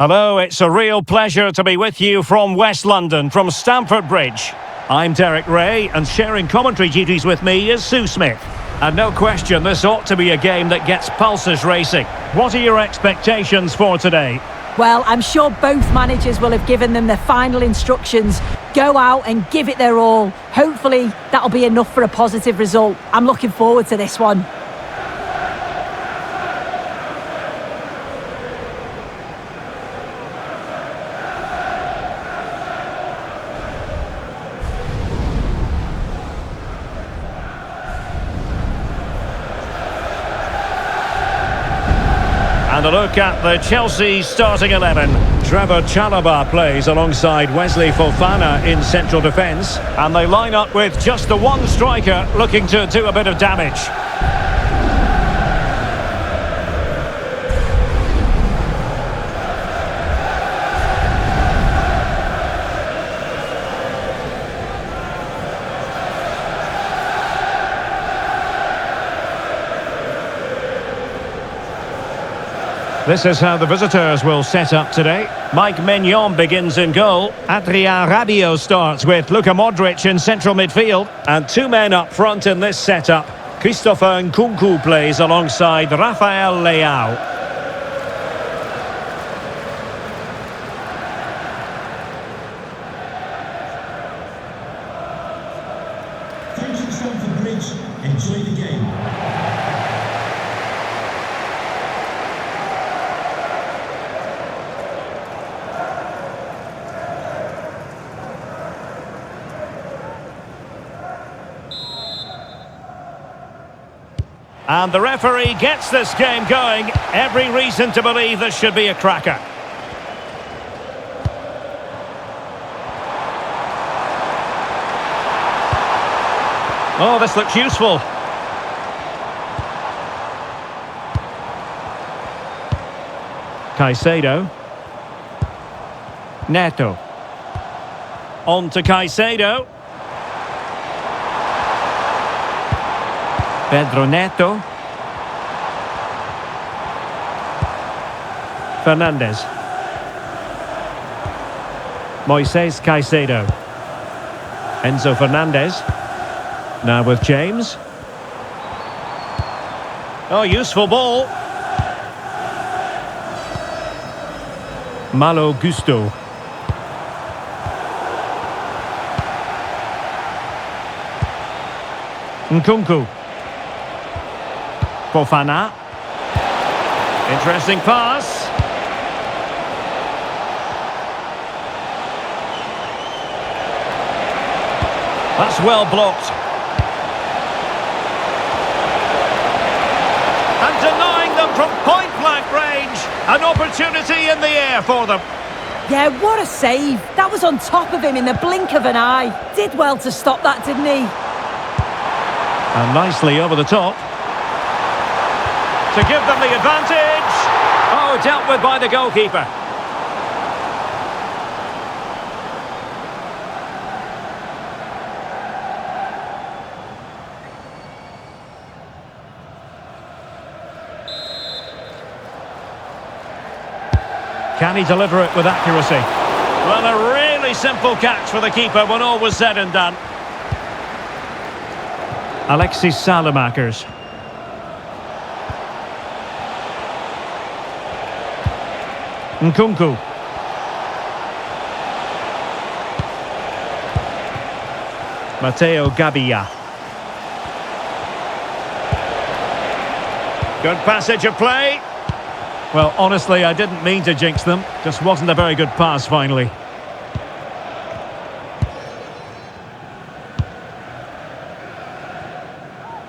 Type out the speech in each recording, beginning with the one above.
Hello, it's a real pleasure to be with you from West London, from Stamford Bridge. I'm Derek Ray, and sharing commentary duties with me is Sue Smith. And no question, this ought to be a game that gets pulses racing. What are your expectations for today? Well, I'm sure both managers will have given them their final instructions. Go out and give it their all. Hopefully, that'll be enough for a positive result. I'm looking forward to this one. And a look at the Chelsea starting 11. Trevor Chalobah plays alongside Wesley Fofana in central defence. And they line up with just the one striker looking to do a bit of damage. This is how the visitors will set up today. Mike Maignan begins in goal. Adrien Rabiot starts with Luka Modric in central midfield. And two men up front in this setup. Christopher Nkunku plays alongside Rafael Leao. Thanks for Stamford Bridge. Enjoy the game. And the referee gets this game going. Every reason to believe this should be a cracker. Oh, this looks useful. Caicedo. Neto. On to Caicedo. Pedro Neto. Fernandes. Moises Caicedo. Enzo Fernandez. Now with James. Oh, useful ball. Malo Gusto. Nkunku. Fofana. Interesting pass. That's well blocked. And denying them from point-blank range. An opportunity in the air for them. Yeah, what a save. That was on top of him in the blink of an eye. Did well to stop that, didn't he? And nicely over the top. To give them the advantage. Oh, dealt with by the goalkeeper. Can he deliver it with accuracy? Well, a really simple catch for the keeper when all was said and done. Alexis Salamakers. Nkunku. Matteo Gabbia. Good passage of play. Well, honestly, I didn't mean to jinx them. Just wasn't a very good pass, finally.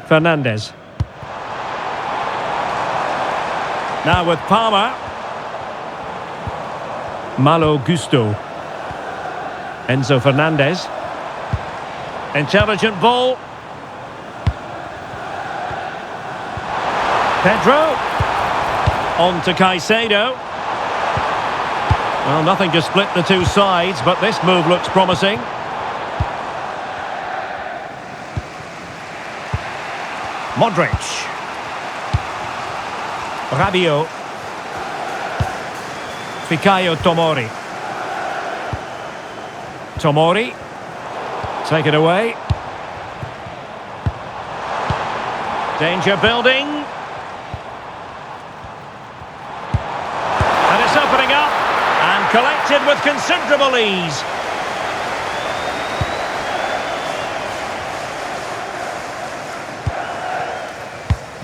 Fernandes. Now with Palmer. Malo Gusto. Enzo Fernandez. Intelligent ball. Pedro. On to Caicedo. Well, nothing to split the two sides, but this move looks promising. Modric. Rabiot. Fikayo Tomori. Tomori. Take it away. Danger building. And it's opening up. And collected with considerable ease.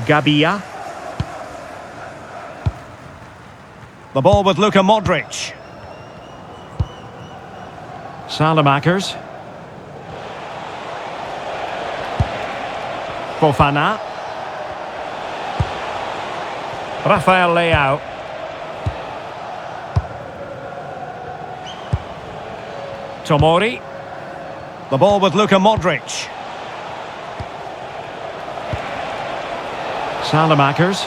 Gabia. The ball with Luka Modric. Salamakers. Fofana. Rafael Leao. Tomori. The ball with Luka Modric. Salamakers.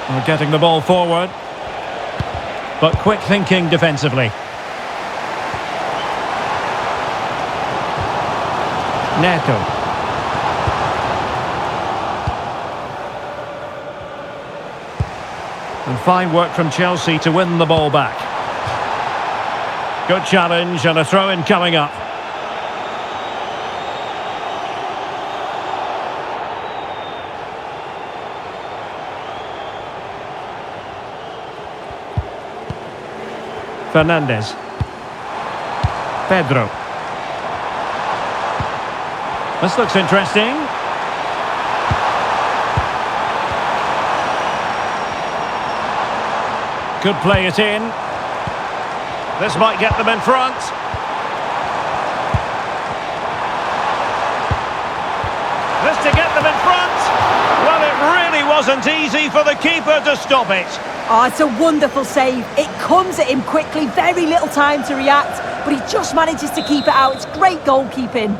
We're getting the ball forward. But quick thinking defensively. Neto. And fine work from Chelsea to win the ball back. Good challenge and a throw-in coming up. Fernandez. Pedro. This looks interesting. Could play it in. This might get them in front. This to get them in front. Well, it really wasn't easy for the keeper to stop it. Oh, it's a wonderful save. It comes at him quickly, very little time to react, but he just manages to keep it out. It's great goalkeeping.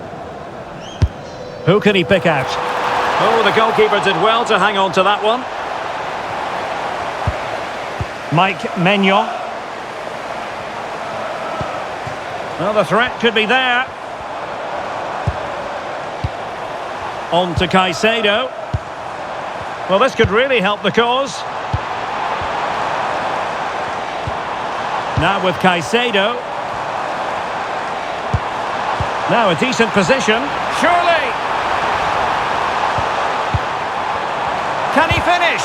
Who can he pick out? Oh, the goalkeeper did well to hang on to that one. Mike Maignan. Well, the threat could be there. On to Caicedo. Well, this could really help the cause. Now with Caicedo. Now a decent position. Surely! Can he finish?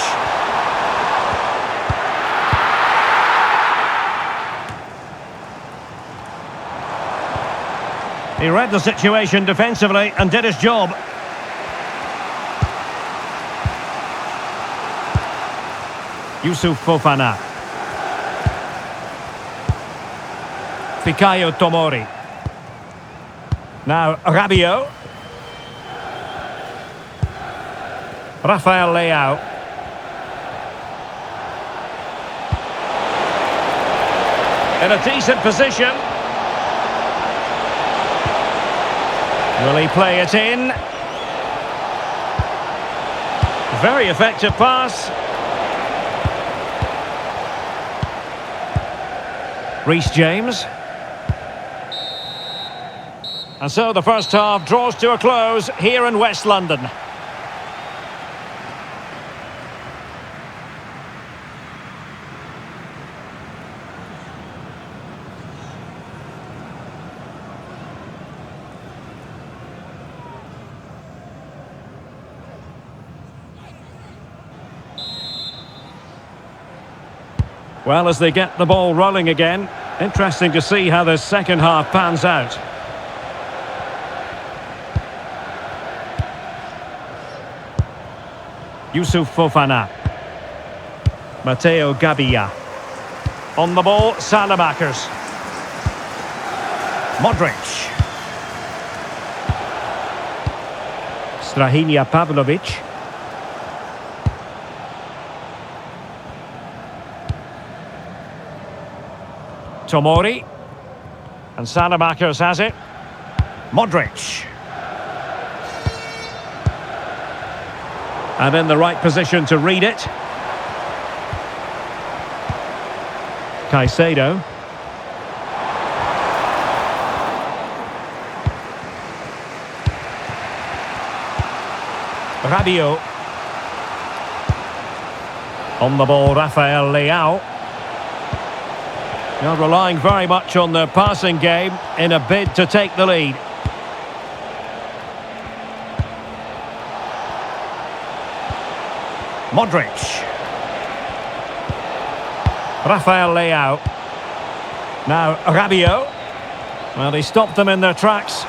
He read the situation defensively and did his job. Youssouf Fofana. Fikayo Tomori. Now Rabiot. Rafael Leao. In a decent position. Will he play it in? Very effective pass. Reece James. And so the first half draws to a close here in West London. Well, as they get the ball rolling again, interesting to see how the second half pans out. Youssouf Fofana. Matteo Gabia. On the ball, Salamakers. Modric. Strahinja Pavlovic. Tomori. And Salamakers has it. Modric. And in the right position to read it. Caicedo. Rabiot. On the ball, Rafael Leao. They're relying very much on their passing game in a bid to take the lead. Modric. Rafael Leao. Now Rabiot. Well, he stopped them in their tracks.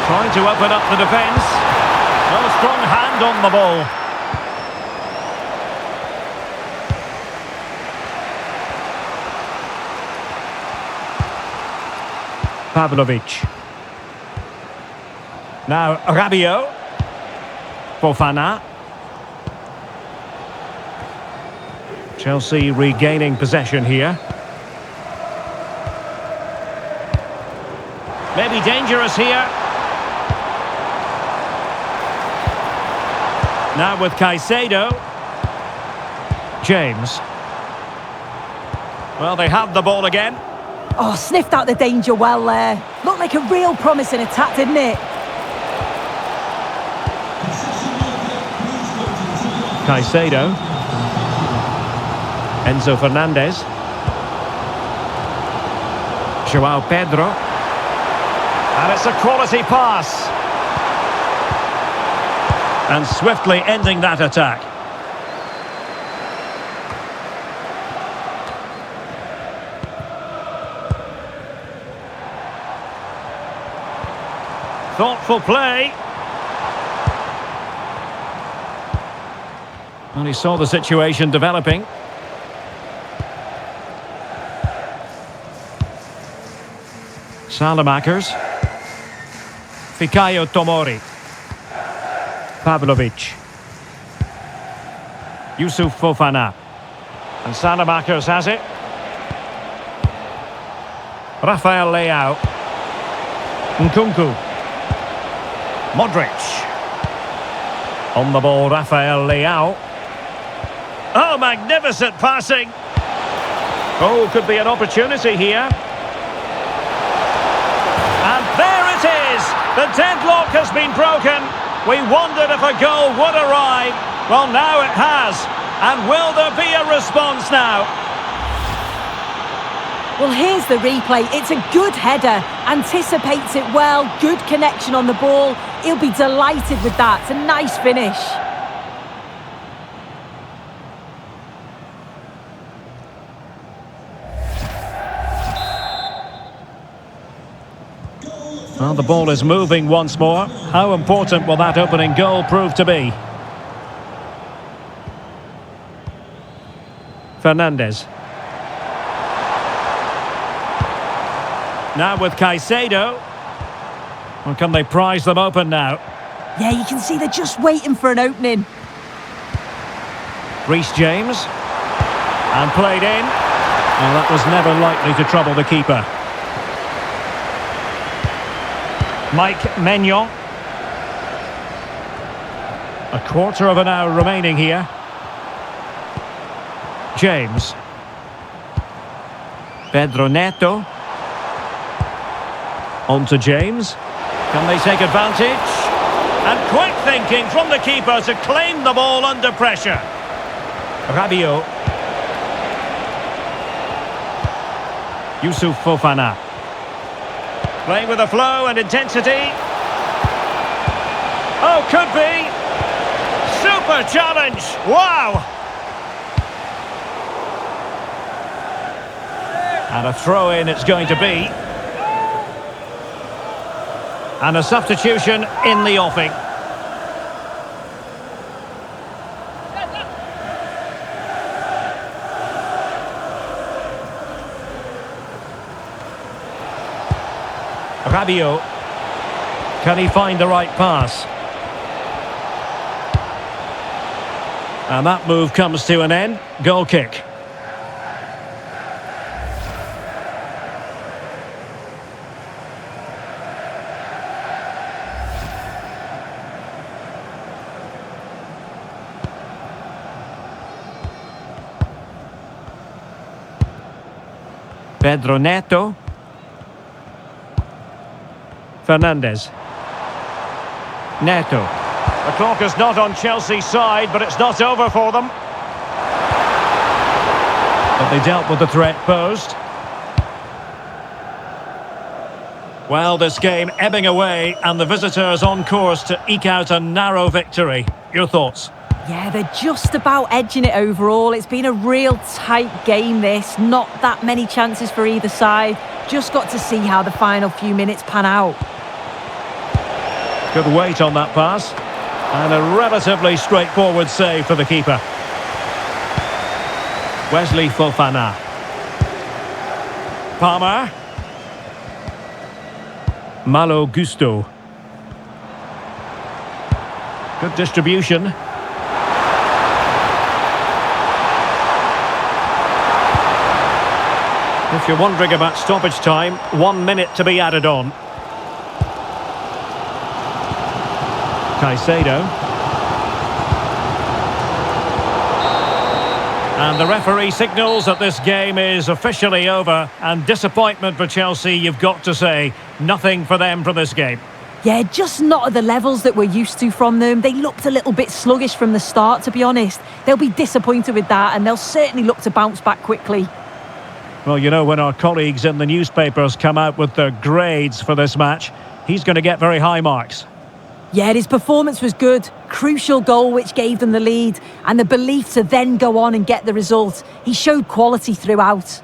Trying to open up the defence. No strong hand on the ball. Pavlovic. Now Rabiot. Fofana. Chelsea regaining possession here. Maybe dangerous here. Now with Caicedo. James. Well, they have the ball again. Oh, sniffed out the danger well there. Looked like a real promising attack, didn't it? Caicedo. Enzo Fernandez. Joao Pedro. And it's a quality pass. And swiftly ending that attack. Thoughtful play. Well, he saw the situation developing. Salamakers. Fikayo Tomori. Pavlovic. Yusuf Fofana. And Salamakers has it. Rafael Leao. Nkunku. Modric. On the ball, Rafael Leao. Oh, magnificent passing. Oh, could be an opportunity here. And there it is. The deadlock has been broken. We wondered if a goal would arrive. Well, now it has. And will there be a response now? Well, here's the replay. It's a good header. Anticipates it well. Good connection on the ball. He'll be delighted with that. It's a nice finish. Well, the ball is moving once more. How important will that opening goal prove to be? Fernandez. Now with Caicedo. Or can they prize them open now? Yeah, you can see they're just waiting for an opening. Reece James. And played in. Well, that was never likely to trouble the keeper. Mike Maignan. A quarter of an hour remaining here. James. Pedro Neto. On to James. Can they take advantage? And quick thinking from the keeper to claim the ball under pressure. Rabiot. Yusuf Fofana. Playing with a flow and intensity. Oh, could be. Super challenge. Wow. And a throw-in it's going to be. And a substitution in the offing. Rabiot. Can he find the right pass? And that move comes to an end. Goal kick. Pedro Neto. Fernandez. Neto. The clock is not on Chelsea's side, but it's not over for them. But they dealt with the threat posed. Well, this game ebbing away, and the visitors on course to eke out a narrow victory. Your thoughts? Yeah, they're just about edging it overall. It's been a real tight game, this. Not that many chances for either side. Just got to see how the final few minutes pan out. Good weight on that pass. And a relatively straightforward save for the keeper. Wesley Fofana. Palmer. Malo Gusto. Good distribution. If you're wondering about stoppage time, 1 minute to be added on. Caicedo. And the referee signals that this game is officially over, and disappointment for Chelsea, you've got to say. Nothing for them from this game. Yeah, just not at the levels that we're used to from them. They looked a little bit sluggish from the start, to be honest. They'll be disappointed with that, and they'll certainly look to bounce back quickly. Well, you know, when our colleagues in the newspapers come out with their grades for this match, he's going to get very high marks. Yeah, his performance was good. Crucial goal which gave them the lead, and the belief to then go on and get the result. He showed quality throughout.